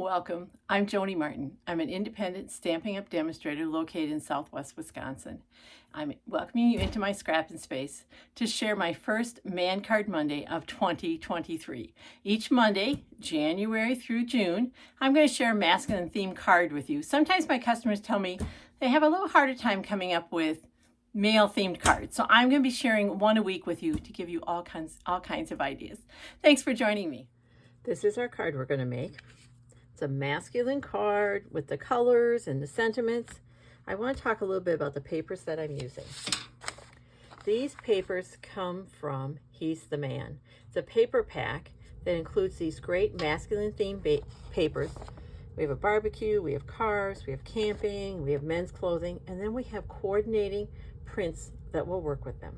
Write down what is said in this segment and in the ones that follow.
Welcome. I'm Joni Martin. I'm an independent Stampin' Up! Demonstrator located in Southwest Wisconsin. I'm welcoming you into my scrapping space to share my first Man Card Monday of 2023. Each Monday, January through June, I'm going to share a masculine themed card with you. Sometimes my customers tell me they have a little harder time coming up with male themed cards. So I'm going to be sharing one a week with you to give you all kinds of ideas. Thanks for joining me. This is our card we're going to make. It's a masculine card with the colors and the sentiments. I want to talk a little bit about the papers that I'm using. These papers come from He's the Man. It's a paper pack that includes these great masculine themed papers. We have a barbecue, we have cars, we have camping, we have men's clothing, and then we have coordinating prints that will work with them.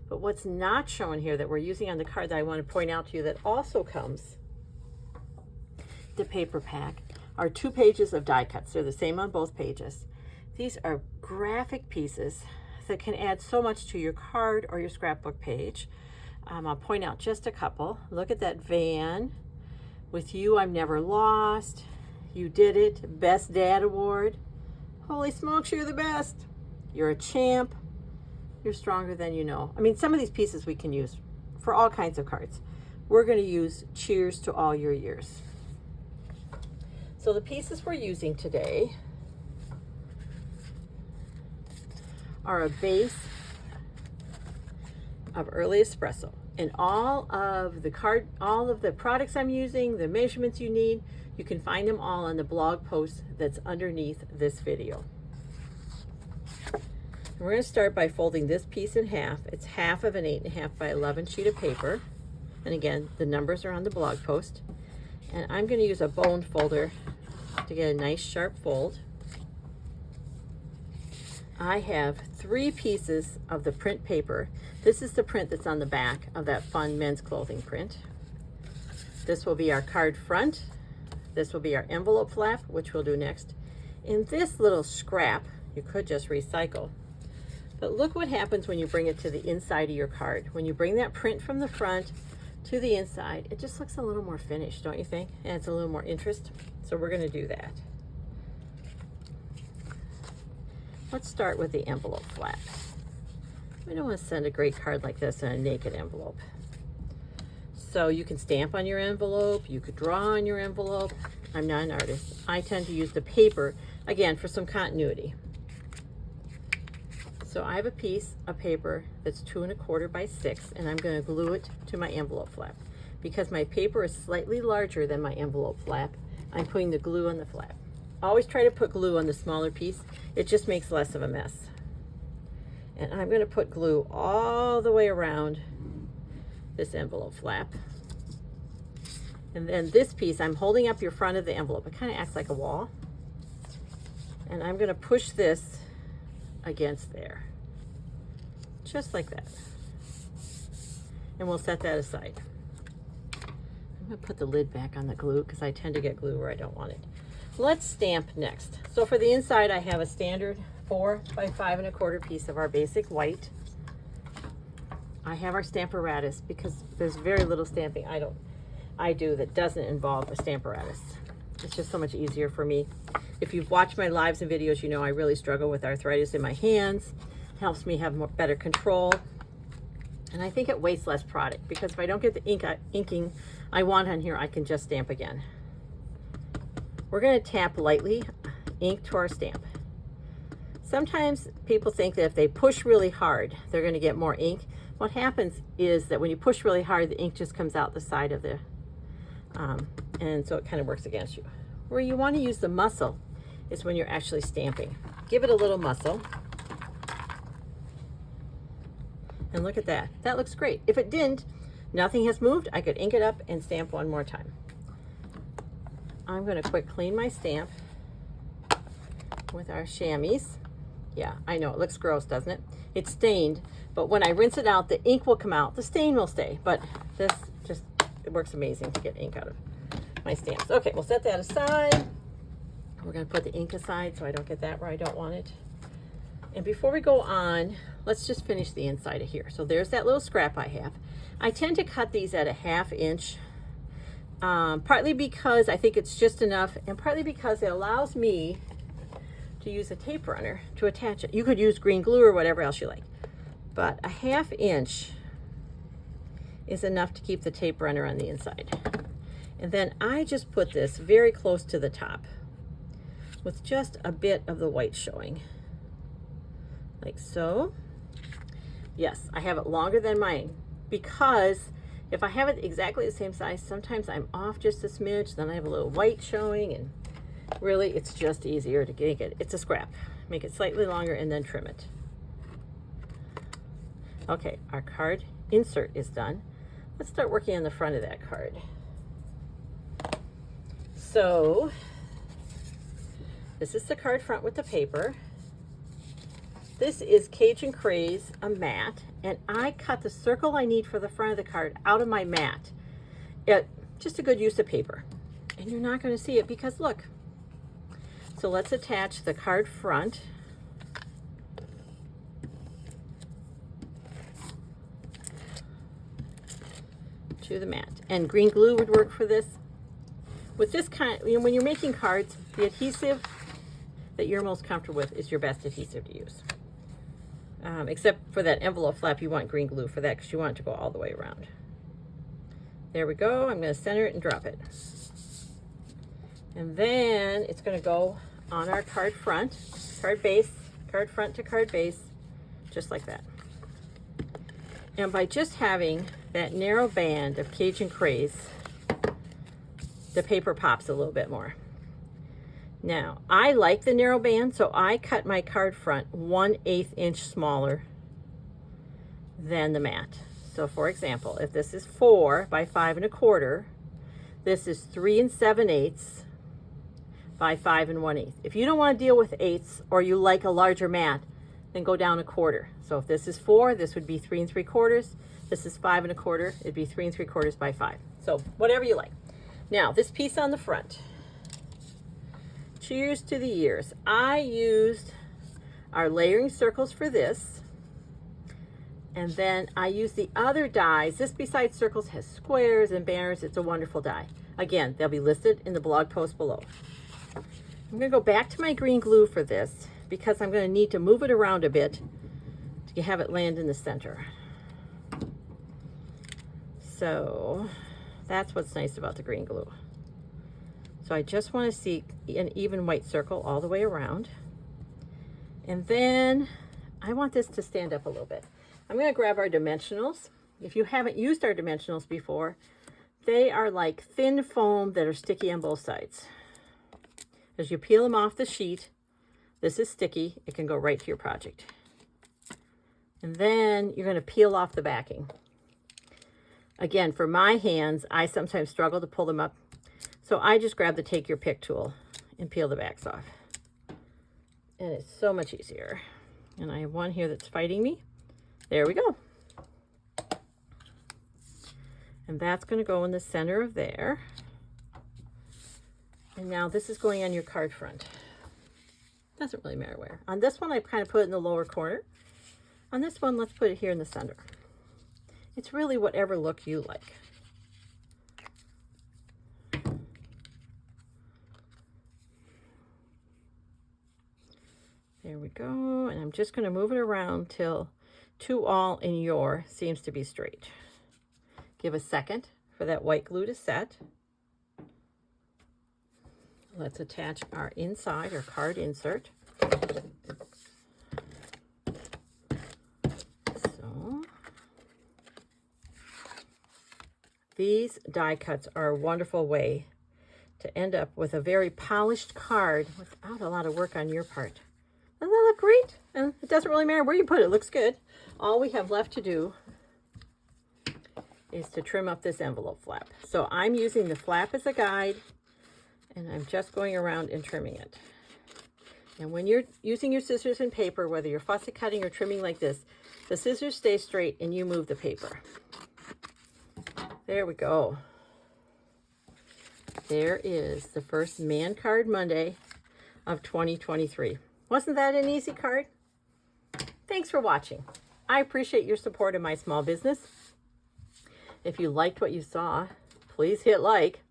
But what's not shown here that we're using on the card that I want to point out to you that also comes the paper pack are 2 pages of die cuts. They're the same on both pages. These are graphic pieces that can add so much to your card or your scrapbook page. I'll point out just a couple. Look at that van. With you, I'm never lost. You did it. Best Dad Award. Holy smokes, you're the best. You're a champ. You're stronger than you know. I mean, some of these pieces we can use for all kinds of cards. We're going to use Cheers to All Your Years. So the pieces we're using today are a base of Early Espresso. And all of the products I'm using, the measurements you need, you can find them all on the blog post that's underneath this video. And we're going to start by folding this piece in half. It's half of an 8.5 by 11 sheet of paper. And again, the numbers are on the blog post. And I'm going to use a bone folder to get a nice sharp fold. I have 3 pieces of the print paper. This is the print that's on the back of that fun men's clothing print. This will be our card front. This will be our envelope flap, which we'll do next. In this little scrap, you could just recycle. But look what happens when you bring it to the inside of your card. When you bring that print from the front to the inside, it just looks a little more finished, don't you think? And it's a little more interest. So we're going to do that. Let's start with the envelope flap. We don't want to send a great card like this in a naked envelope. So you can stamp on your envelope, you could draw on your envelope. I'm not an artist. I tend to use the paper, again, for some continuity. So I have a piece of paper that's 2 1/4 by 6, and I'm going to glue it to my envelope flap. Because my paper is slightly larger than my envelope flap, I'm putting the glue on the flap. Always try to put glue on the smaller piece. It just makes less of a mess. And I'm going to put glue all the way around this envelope flap. And then this piece, I'm holding up your front of the envelope. It kind of acts like a wall. And I'm going to push this against there. Just like that. And we'll set that aside. I'm going to put the lid back on the glue because I tend to get glue where I don't want it. Let's stamp next. So for the inside, I have a standard 4 by 5 1/4 piece of our basic white. I have our Stamparatus because there's very little stamping I do that doesn't involve a Stamparatus. It's just so much easier for me. If you've watched my lives and videos, you know I really struggle with arthritis in my hands. It helps me have better control. And I think it wastes less product because if I don't get the inking I want on here, I can just stamp again. We're going to tap lightly ink to our stamp. Sometimes people think that if they push really hard, they're going to get more ink. What happens is that when you push really hard, the ink just comes out the side of the, and so it kind of works against you. Where you want to use the muscle is when you're actually stamping. Give it a little muscle. And look at that. That looks great. If it didn't, nothing has moved. I could ink it up and stamp one more time. I'm going to quick clean my stamp with our chamois. Yeah, I know it looks gross, doesn't it? It's stained, but when I rinse it out, the ink will come out. The stain will stay, but this just, it works amazing to get ink out of my stamps. Okay, we'll set that aside. We're going to put the ink aside so I don't get that where I don't want it. And before we go on, let's just finish the inside of here. So there's that little scrap I have. I tend to cut these at a 1/2 inch Partly because I think it's just enough, and partly because it allows me to use a tape runner to attach it. You could use green glue or whatever else you like, but a 1/2 inch is enough to keep the tape runner on the inside. And then I just put this very close to the top with just a bit of the white showing, like so. Yes, I have it longer than mine because if I have it exactly the same size, sometimes I'm off just a smidge, then I have a little white showing, and really it's just easier to make it. It's a scrap. Make it slightly longer and then trim it. Okay, our card insert is done. Let's start working on the front of that card. So this is the card front with the paper. This is Cajun Craze, a mat, and I cut the circle I need for the front of the card out of my mat. Just a good use of paper. And you're not going to see it because look. So let's attach the card front. To the mat. And green glue would work for this. With this kind, when you're making cards, the adhesive that you're most comfortable with is your best adhesive to use. Except for that envelope flap, you want green glue for that because you want it to go all the way around. There we go. I'm going to center it and drop it. And then it's going to go on our card front, card base, card front to card base, just like that. And by just having that narrow band of Cajun Craze, the paper pops a little bit more. Now, I like the narrow band, so I cut my card front 1/8 inch smaller than the mat. So for example, if this is 4 by 5 1/4, this is 3 7/8 by 5 1/8. If you don't want to deal with eighths or you like a larger mat, then go down 1/4. So if this is 4, this would be 3 3/4. This is 5 1/4, it'd be 3 3/4 by 5. So whatever you like. Now, this piece on the front. Cheers to the years. I used our layering circles for this. And then I used the other dies. This besides circles has squares and banners. It's a wonderful die. Again, they'll be listed in the blog post below. I'm going to go back to my green glue for this because I'm going to need to move it around a bit to have it land in the center. So that's what's nice about the green glue. So I just want to see an even white circle all the way around. And then I want this to stand up a little bit. I'm going to grab our dimensionals. If you haven't used our dimensionals before, they are like thin foam that are sticky on both sides. As you peel them off the sheet, this is sticky. It can go right to your project. And then you're going to peel off the backing. Again, for my hands, I sometimes struggle to pull them up. So I just grab the take your pick tool and peel the backs off. And it's so much easier. And I have one here that's fighting me. There we go. And that's going to go in the center of there. And now this is going on your card front. Doesn't really matter where. On this one, I kind of put it in the lower corner. On this one, let's put it here in the center. It's really whatever look you like. There we go. And I'm just going to move it around till to all in your seems to be straight. Give a second for that white glue to set. Let's attach our inside, our card insert. So these die cuts are a wonderful way to end up with a very polished card without a lot of work on your part. Doesn't that look great? And it doesn't really matter where you put it. It looks good. All we have left to do is to trim up this envelope flap. So I'm using the flap as a guide, and I'm just going around and trimming it. And when you're using your scissors and paper, whether you're fussy cutting or trimming like this, the scissors stay straight and you move the paper. There we go. There is the first Man Card Monday of 2023. Wasn't that an easy card? Thanks for watching. I appreciate your support of my small business. If you liked what you saw, please hit like.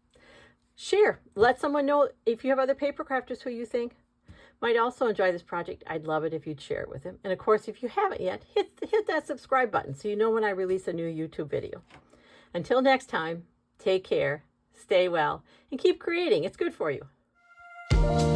Share. Let someone know if you have other paper crafters who you think might also enjoy this project. I'd love it if you'd share it with them. And of course, if you haven't yet, hit that subscribe button so you know when I release a new YouTube video. Until next time, take care, stay well, and keep creating. It's good for you.